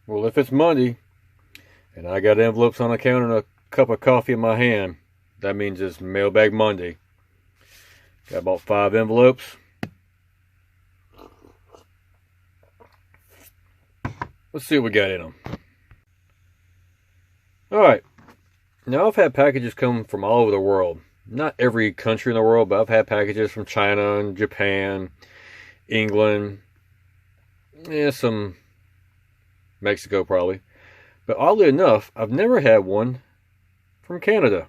Well, if it's Monday and I got envelopes on the counter and a cup of coffee in my hand, that means it's Mailbag Monday. Got about 5 envelopes. Let's see what we got in them. Alright. Now, I've had packages come from all over the world. Not every country in the world, but I've had packages from China and Japan, England, some Mexico probably. But oddly enough, I've never had one from Canada.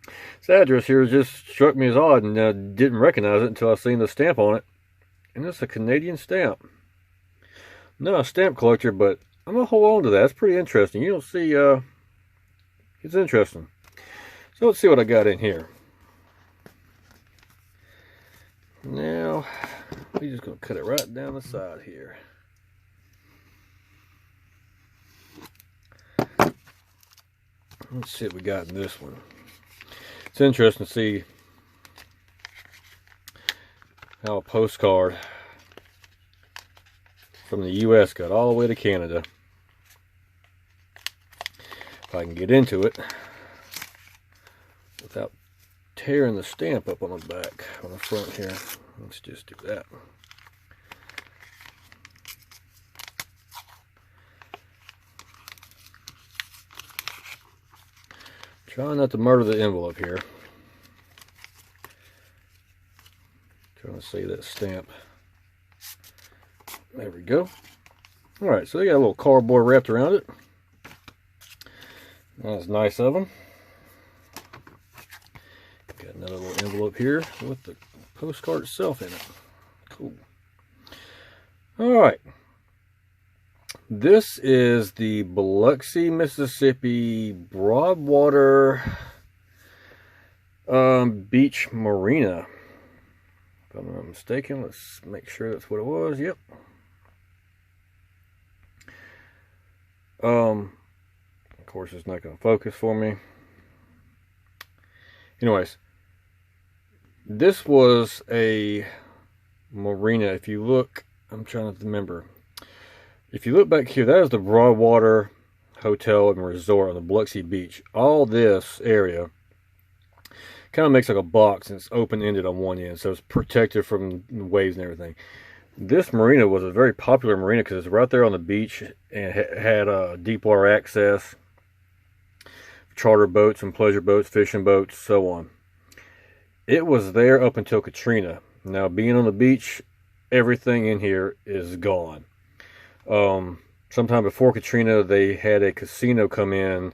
This address here just struck me as odd, and I didn't recognize it until I seen the stamp on it. And it's a Canadian stamp. Not a stamp collector, but I'm going to hold on to that. It's pretty interesting. You'll see, it's interesting. So let's see what I got in here. Now, we're just going to cut it right down the side here. Let's see what we got in this one. It's interesting to see how a postcard from the U.S. got all the way to Canada. If I can get into it without tearing the stamp up on the back, on the front here. Let's just do that. Trying not to murder the envelope here. Trying to see that stamp. There we go. Alright, so they got a little cardboard wrapped around it. That's nice of them. Got another little envelope here with the postcard itself in it. Cool. Alright. This is the Biloxi, Mississippi Broadwater Beach Marina. If I'm not mistaken, let's make sure that's what it was. Yep. Of course, it's not going to focus for me. Anyways, this was a marina. If you look, I'm trying to remember. If you look back here, that is the Broadwater Hotel and Resort on the Biloxi Beach. All this area kind of makes like a box, and it's open-ended on one end, so it's protected from waves and everything. This marina was a very popular marina because it's right there on the beach and had deep water access, charter boats and pleasure boats, fishing boats, so on. It was there up until Katrina. Now, being on the beach, everything in here is gone. Sometime before Katrina, they had a casino come in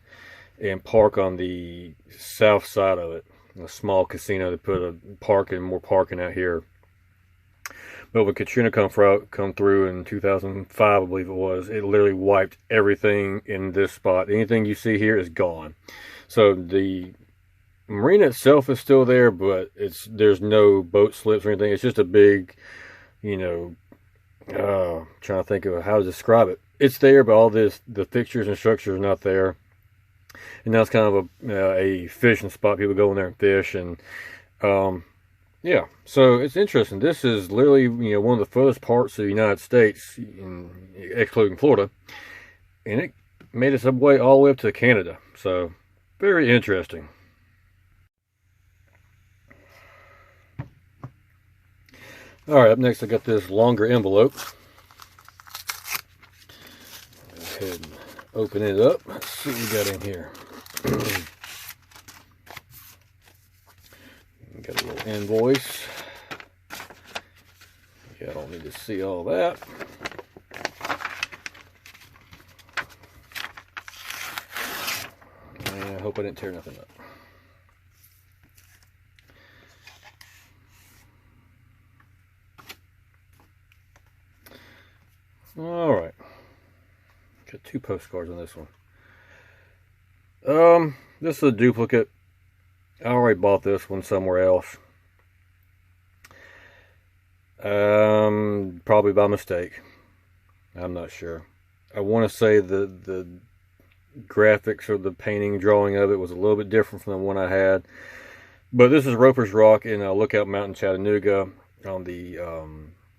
and park on the south side of it. A small casino. They put more parking out here. But when Katrina come through in 2005, I believe it was, it literally wiped everything in this spot. Anything you see here is gone. So the marina itself is still there, but there's no boat slips or anything. It's just a big, trying to think of how to describe it. It's there, but all the fixtures and structures are not there. And now it's kind of a fishing spot. People go in there and fish, and yeah. So it's interesting. This is literally one of the furthest parts of the United States, excluding Florida, and it made its way all the way up to Canada. So very interesting. All right, up next I got this longer envelope. Go ahead and open it up. Let's see what we got in here. Got a little invoice. Yeah, I don't need to see all that. And I hope I didn't tear nothing up. Alright. Got 2 postcards on this one. This is a duplicate. I already bought this one somewhere else. Probably by mistake. I'm not sure. I want to say the graphics or the painting drawing of it was a little bit different from the one I had. But this is Roper's Rock in Lookout Mountain, Chattanooga, on the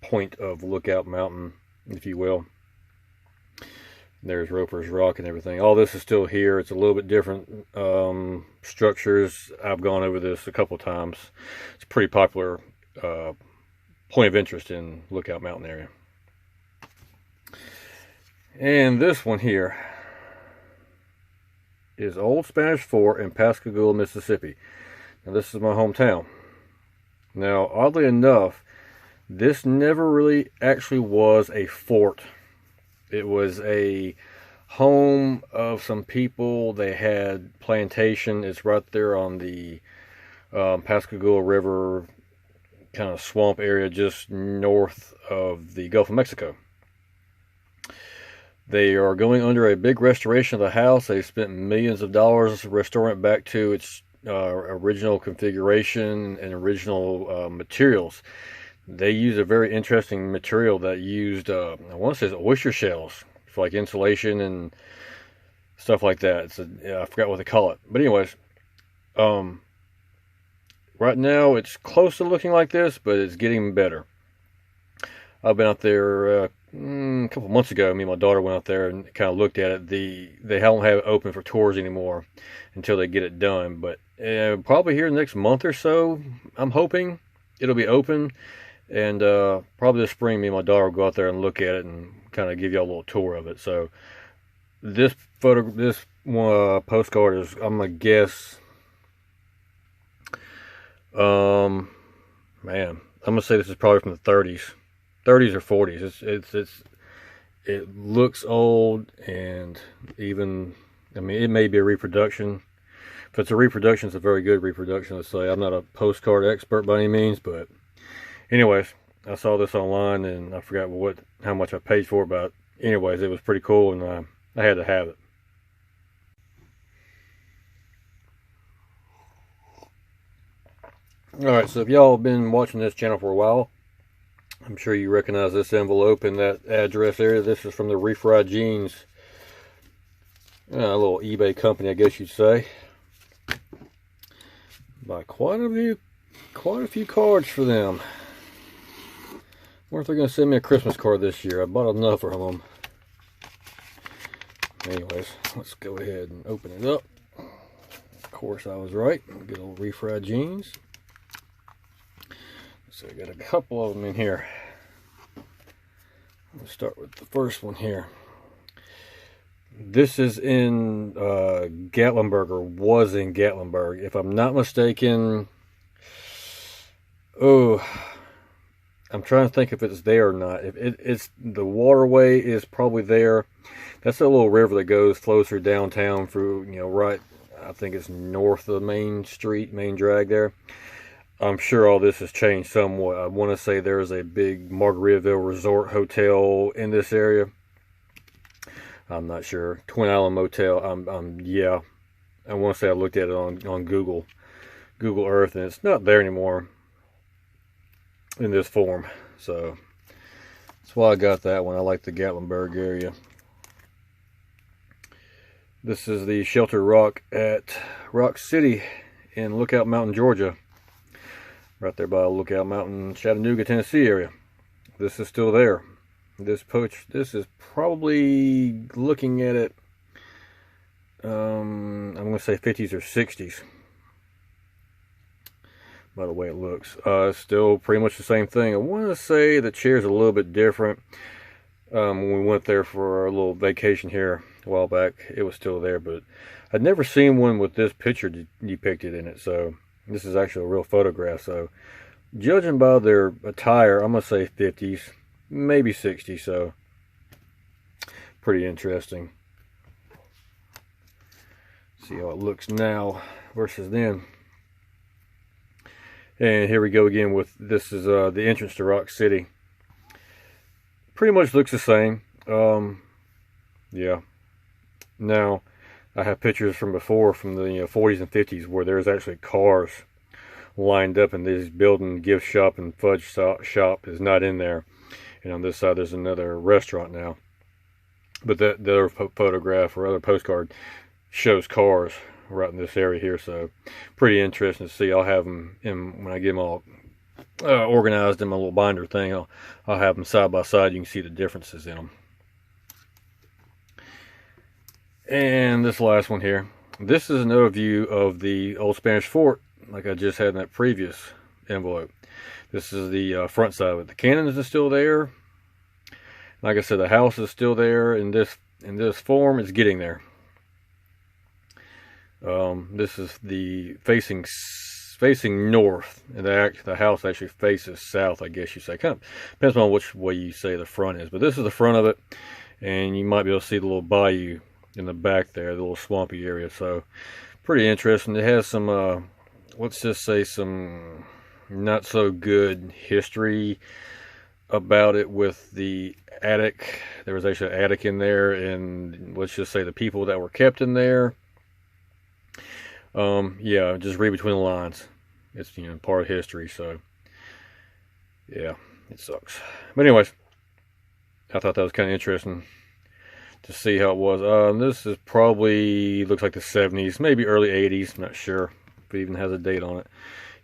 point of Lookout Mountain, if you will. There's Roper's Rock and everything. All this is still here. It's a little bit different structures. I've gone over this a couple times. It's a pretty popular point of interest in Lookout Mountain area. And this one here is Old Spanish Fort in Pascagoula, Mississippi. Now this is my hometown. Now, oddly enough, this never really actually was a fort. It was a home of some people. They had plantation. It's right there on the Pascagoula River kind of swamp area just north of the Gulf of Mexico. They are going under a big restoration of the house. They spent millions of dollars restoring it back to its original configuration and original materials. They use a very interesting material that used, I want to say it's oyster shells for like insulation and stuff like that. It's I forgot what they call it. But anyways, right now it's close to looking like this, but it's getting better. I've been out there a couple months ago. Me and my daughter went out there and kind of looked at it. They don't have it open for tours anymore until they get it done. But probably here in the next month or so, I'm hoping it'll be open. And probably this spring, me and my daughter will go out there and look at it and kind of give y'all a little tour of it. So this postcard is, I'm gonna guess, man, I'm gonna say this is probably from the 30s or 40s. It looks old, and even, I mean, it may be a reproduction. If it's a reproduction, it's a very good reproduction. Let's say I'm not a postcard expert by any means, but anyways, I saw this online and I forgot how much I paid for it, but anyways, it was pretty cool, and I had to have it. Alright, so if y'all have been watching this channel for a while, I'm sure you recognize this envelope in that address area. This is from the Refried Jeans, a little eBay company, I guess you'd say. Buy quite a few cards for them. Wonder if they're going to send me a Christmas card this year. I bought enough from them. Anyways, let's go ahead and open it up. Of course, I was right. Good old Refried Jeans. So I got a couple of them in here. Let's start with the first one here. This is in Gatlinburg, or was in Gatlinburg, if I'm not mistaken. Oh, I'm trying to think if it's there or not. If it's the waterway is probably there. That's a little river that flows through downtown through, right, I think it's north of the main street, main drag there. I'm sure all this has changed somewhat. I want to say there's a big Margaritaville resort hotel in this area. I'm not sure. Twin Island Motel. Yeah. I want to say I looked at it on Google Earth, and it's not there anymore in this form. So that's why I got that one. I like the Gatlinburg area. This is the Shelter Rock at Rock City in Lookout Mountain, Georgia. Right there by Lookout Mountain, Chattanooga, Tennessee area. This is still there. This is probably, looking at it, I'm going to say 50s or 60s. By the way it looks. Still pretty much the same thing. I want to say the chair's a little bit different. When we went there for a little vacation here a while back, it was still there, but I'd never seen one with this picture depicted in it, so this is actually a real photograph. So judging by their attire, I'm going to say 50s, maybe 60s, so pretty interesting. See how it looks now versus then. And here we go again with, this is the entrance to Rock City. Pretty much looks the same. Yeah. Now, I have pictures from before, from the 40s and 50s, where there's actually cars lined up in this building. Gift shop and fudge shop is not in there. And on this side, there's another restaurant now. But the other photograph or other postcard shows cars right in this area here. So pretty interesting to see. I'll have them in, when I get them all organized in my little binder thing. I'll have them side by side. You can see the differences in them. And this last one here. This is an overview of the old Spanish fort, like I just had in that previous envelope. This is the front side of it. The cannons are still there. Like I said, the house is still there. In this form, it's getting there. This is the facing north, and the house actually faces south, I guess you say. Kind of depends on which way you say the front is, but this is the front of it, and you might be able to see the little bayou in the back there, the little swampy area. So pretty interesting. It has some let's just say some not so good history about it with the attic. There was actually an attic in there, and let's just say the people that were kept in there. Yeah, just read between the lines. It's, you know, part of history, so yeah, it sucks. But anyways, I thought that was kind of interesting to see how it was. This is probably, looks like the 70s, maybe early 80s, I'm not sure if it even has a date on it.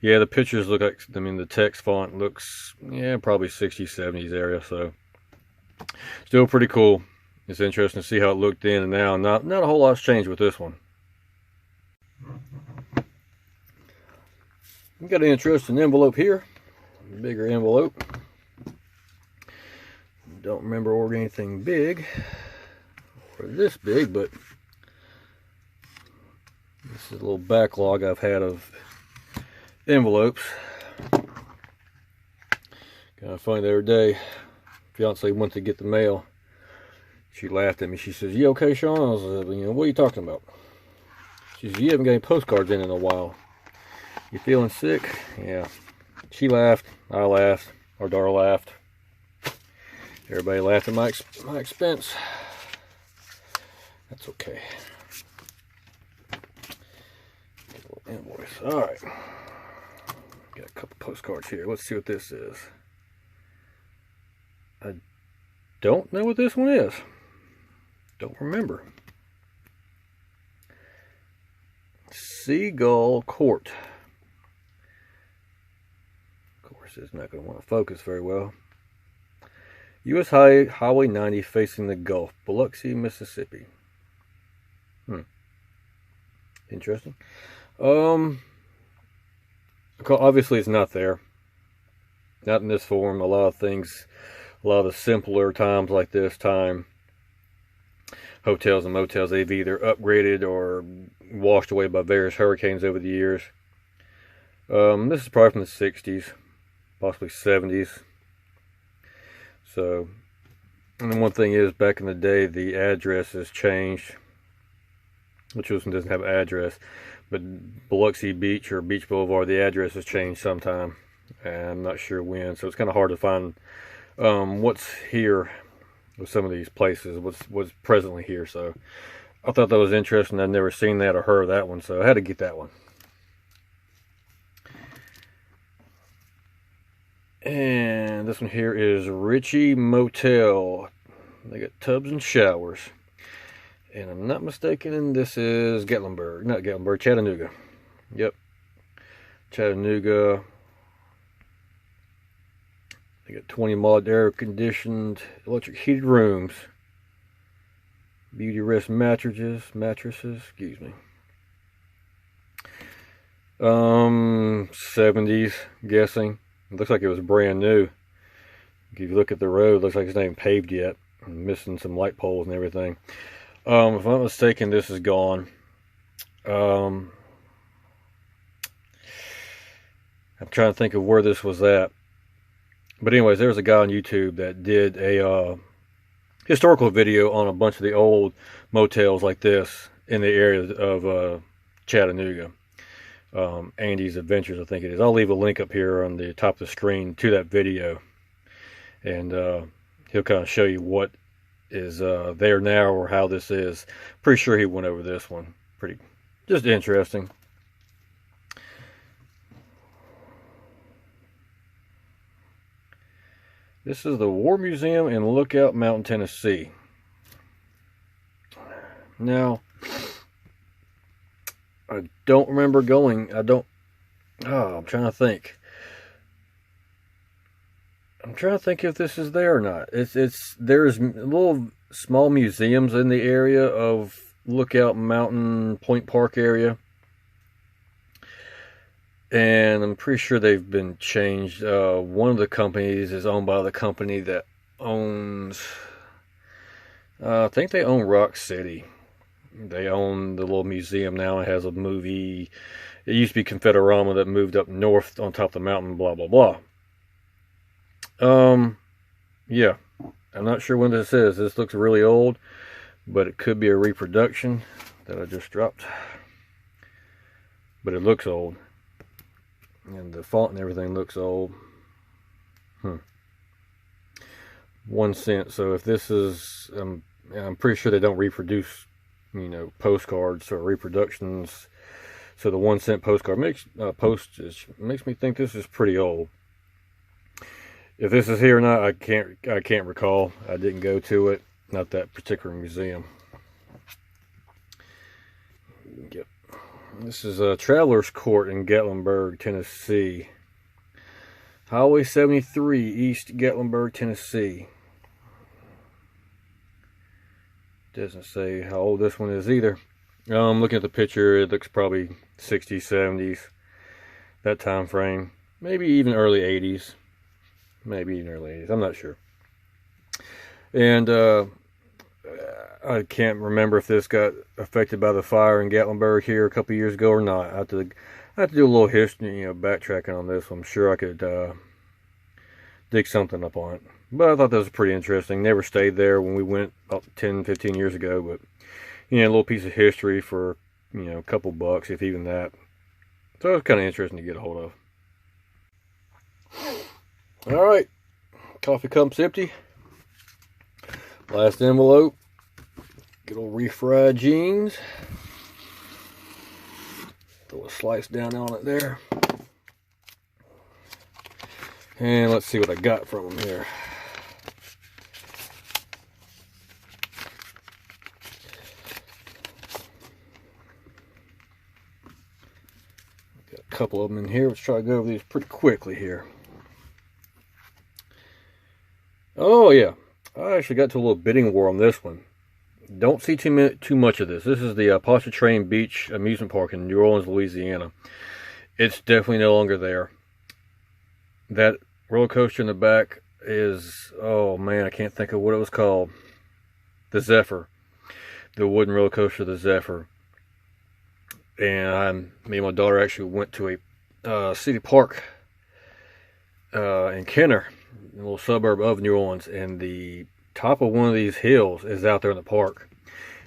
Yeah, the pictures look like, I mean, the text font looks, yeah, probably 60s, 70s area, so still pretty cool. It's interesting to see how it looked then and now. Not a whole lot's changed with this one. We got an interesting envelope here, bigger envelope. Don't remember ordering anything big or this big, but this is a little backlog I've had of envelopes. Kind of funny, the other day, fiance went to get the mail. She laughed at me. She says, "You okay, Sean?" I was like, "You know, what are you talking about?" She says, "You haven't got any postcards in a while. You feeling sick?" Yeah. She laughed. I laughed. Our daughter laughed. Everybody laughed at my expense. That's okay. Get a little invoice. All right. Got a couple postcards here. Let's see what this is. I don't know what this one is. Don't remember. Seagull Court. Of course, it's not going to want to focus very well. U.S. Highway 90 facing the Gulf, Biloxi, Mississippi. Interesting. Obviously it's not there. Not in this form. A lot of things, a lot of the simpler times like this time, hotels and motels, they've either upgraded or washed away by various hurricanes over the years. This is probably from the 60s, possibly 70s. So, and then one thing is, back in the day, the address has changed. Which one doesn't have an address, but Biloxi Beach or Beach Boulevard, the address has changed sometime, and I'm not sure when. So it's kind of hard to find what's here with some of these places, what's presently here. So I thought that was interesting. I'd never seen that or heard of that one, so I had to get that one. And this one here is Richie Motel. They got tubs and showers. And I'm not mistaken, this is Chattanooga. Yep. Chattanooga. They got 20 mod air conditioned, electric heated rooms. Beauty rest mattresses, excuse me. 70s, guessing. It looks like it was brand new. If you look at the road, it looks like it's not even paved yet. I'm missing some light poles and everything. If I'm not mistaken, this is gone. I'm trying to think of where this was at. But anyways, there's a guy on YouTube that did a historical video on a bunch of the old motels like this in the area of Chattanooga. Andy's Adventures, I think it is. I'll leave a link up here on the top of the screen to that video. And he'll kind of show you what is there now or how this is. Pretty sure he went over this one. Pretty just interesting. This is the War Museum in Lookout Mountain, Tennessee. Now, I don't remember going. I'm trying to think. I'm trying to think if this is there or not. There's little small museums in the area of Lookout Mountain Point Park area. And I'm pretty sure they've been changed. One of the companies is owned by the company that owns, I think they own Rock City. They own the little museum now. It has a movie. It used to be Confederama that moved up north on top of the mountain, blah, blah, blah. Yeah. I'm not sure when this is. This looks really old, but it could be a reproduction that I just dropped. But it looks old. And the font and everything looks old. 1 cent. So if this is, I'm pretty sure they don't reproduce, postcards or reproductions. So the 1 cent postcard postage makes me think this is pretty old. If this is here or not, I can't recall. I didn't go to it, not that particular museum. Yep. This is a Traveler's Court in Gatlinburg, Tennessee. Highway 73, East Gatlinburg, Tennessee. Doesn't say how old this one is either. Looking at the picture, it looks probably 60s, 70s. That time frame. Maybe even early 80s. Maybe even early 80s. I'm not sure. And I can't remember if this got affected by the fire in Gatlinburg here a couple years ago or not. I have to do a little history, backtracking on this. I'm sure I could dig something up on it. But I thought that was pretty interesting. Never stayed there when we went about 10, 15 years ago. But, a little piece of history for, a couple bucks, if even that. So it was kind of interesting to get a hold of. Alright. Coffee cup's empty. Last envelope. Good old refried jeans. Throw a slice down on it there. And let's see what I got from them here. Got a couple of them in here. Let's try to go over these pretty quickly here. Oh yeah, I actually got to a little bidding war on this one. Don't see too much of this. This is the Pontchartrain Beach Amusement Park in New Orleans, Louisiana. It's definitely no longer there. That roller coaster in the back is, oh man, I can't think of what it was called. The Zephyr. The wooden roller coaster, the Zephyr. And me and my daughter actually went to a city park in Kenner, a little suburb of New Orleans, and the top of one of these hills is out there in the park.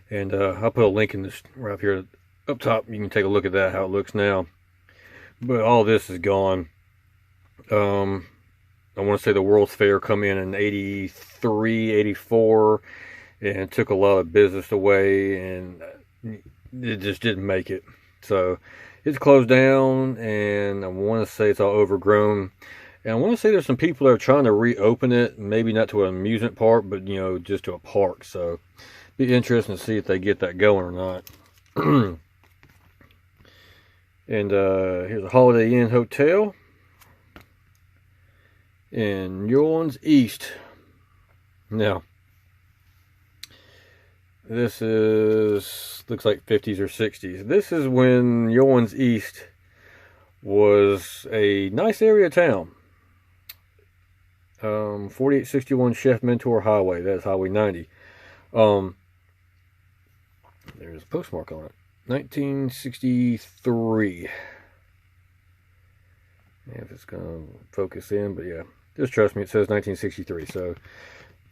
And I'll put a link in this right up here up top. You can take a look at that, how it looks now. But all this is gone. I want to say the World's Fair come in 83, 84, and took a lot of business away, and it just didn't make it. So it's closed down, and I want to say it's all overgrown. And I want to say there's some people that are trying to reopen it, maybe not to an amusement park, but just to a park. So be interesting to see if they get that going or not. And here's a Holiday Inn Hotel in New Orleans East. Now, this looks like 50s or 60s. This is when New Orleans East was a nice area of town. 4861 Chef Mentor Highway. That's Highway 90. There's a postmark on it. 1963. If it's gonna focus in, but yeah, just trust me, it says 1963, so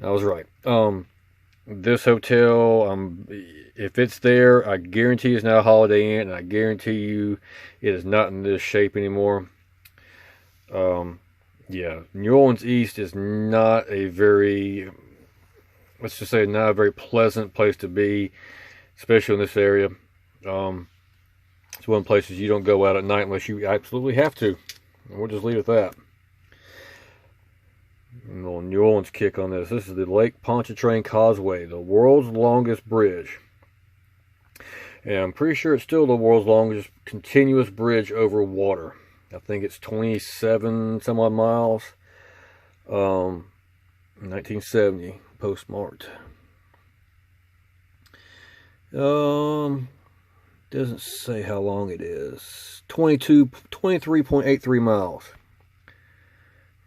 I was right. This hotel, if it's there, I guarantee it's not a Holiday Inn, and I guarantee you it is not in this shape anymore. Yeah, New Orleans East is not a very, let's just say, not a very pleasant place to be, especially in this area. It's one of the places you don't go out at night unless you absolutely have to. And we'll just leave it at that. A little New Orleans kick on this. This is the Lake Pontchartrain Causeway, the world's longest bridge. And I'm pretty sure it's still the world's longest continuous bridge over water. I think it's 27 some odd miles. 1970, postmarked. Doesn't say how long it is. 23.83 miles.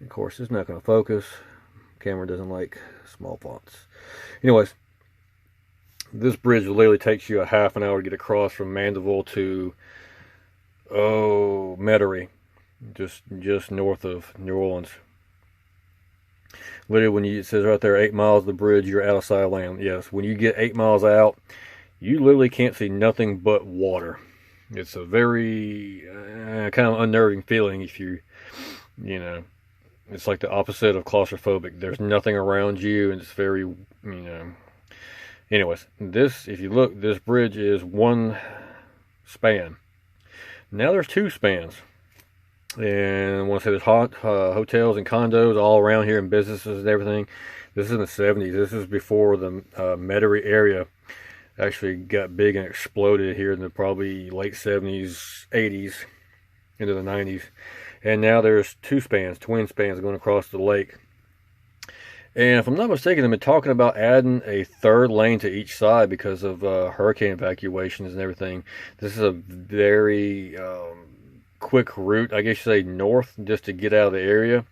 Of course, it's not going to focus. Camera doesn't like small fonts. Anyways, this bridge literally takes you a half an hour to get across from Mandeville to Metairie, just north of New Orleans. Literally, when it says right there 8 miles of the bridge, you're out of sight of land. Yes, when you get 8 miles out, you literally can't see nothing but water. It's a very kind of unnerving feeling if you know, it's like the opposite of claustrophobic. There's nothing around you, and it's very, Anyways, if you look, this bridge is one span. Now there's 2 spans. And I want to say there's hotels and condos all around here and businesses and everything. This is in the 70s. This is before the Metairie area actually got big and exploded here in the probably late 70s, 80s, into the 90s. And now there's 2 spans, twin spans going across the lake. And if I'm not mistaken, they've been talking about adding a 3rd lane to each side because of hurricane evacuations and everything. This is a very quick route, I guess you say, north, just to get out of the area.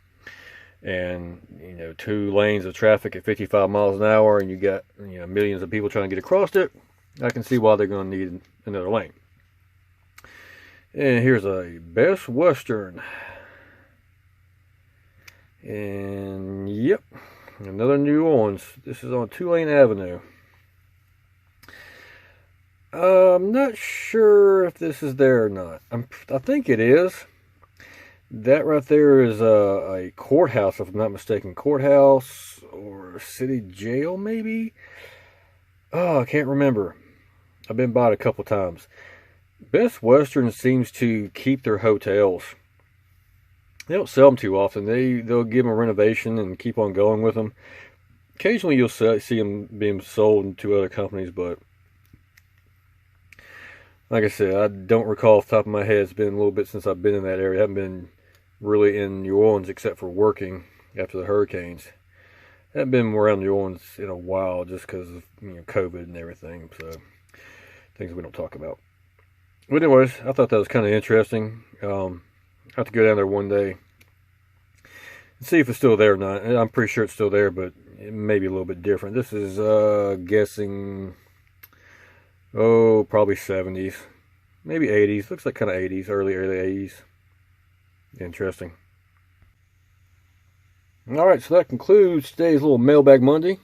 And 2 lanes of traffic at 55 miles an hour, and you got millions of people trying to get across it. I can see why they're going to need another lane. And here's a Best Western, and yep, another New Orleans. This is on Tulane Avenue. I'm not sure if this is there or not. I think it is. That right there is a courthouse, if I'm not mistaken. Courthouse or city jail, maybe? Oh, I can't remember. I've been by it a couple times. Best Western seems to keep their hotels. They don't sell them too often. They'll give them a renovation and keep on going with them. Occasionally you'll see them being sold to other companies, but like I said, I don't recall off the top of my head. It's been a little bit since I've been in that area. I haven't been really in New Orleans except for working after the hurricanes. I haven't been around New Orleans in a while just because of COVID and everything. So things we don't talk about. But anyways, I thought that was kind of interesting. I have to go down there one day and see if it's still there or not. I'm pretty sure it's still there, but it may be a little bit different. This is guessing, probably 70s, maybe 80s. Looks like kind of 80s, early 80s. Interesting. Alright, so that concludes today's little Mailbag Monday.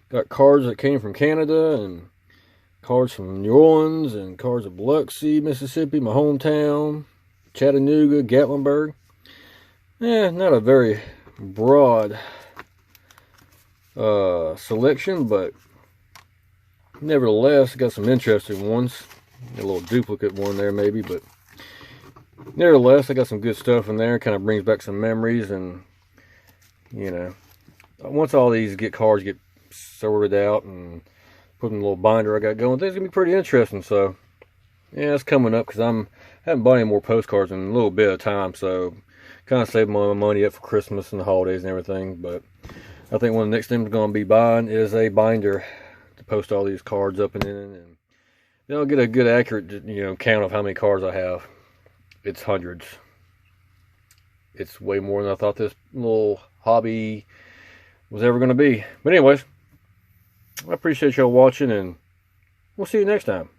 Got cards that came from Canada, and cards from New Orleans, and cards of Biloxi, Mississippi, my hometown, Chattanooga, Gatlinburg. Not a very broad selection, but nevertheless, got some interesting ones. A little duplicate one there maybe, but nevertheless, I got some good stuff in there. Kind of brings back some memories, and once all these cards get sorted out and put in a little binder I got going, things gonna be pretty interesting. So yeah, it's coming up because I haven't bought any more postcards in a little bit of time, so kind of saving my money up for Christmas and the holidays and everything. But I think one of the next things I'm going to be buying is a binder to post all these cards up in, and then I'll get a good accurate count of how many cards I have. It's hundreds. It's way more than I thought this little hobby was ever going to be. But anyways, I appreciate y'all watching, and we'll see you next time.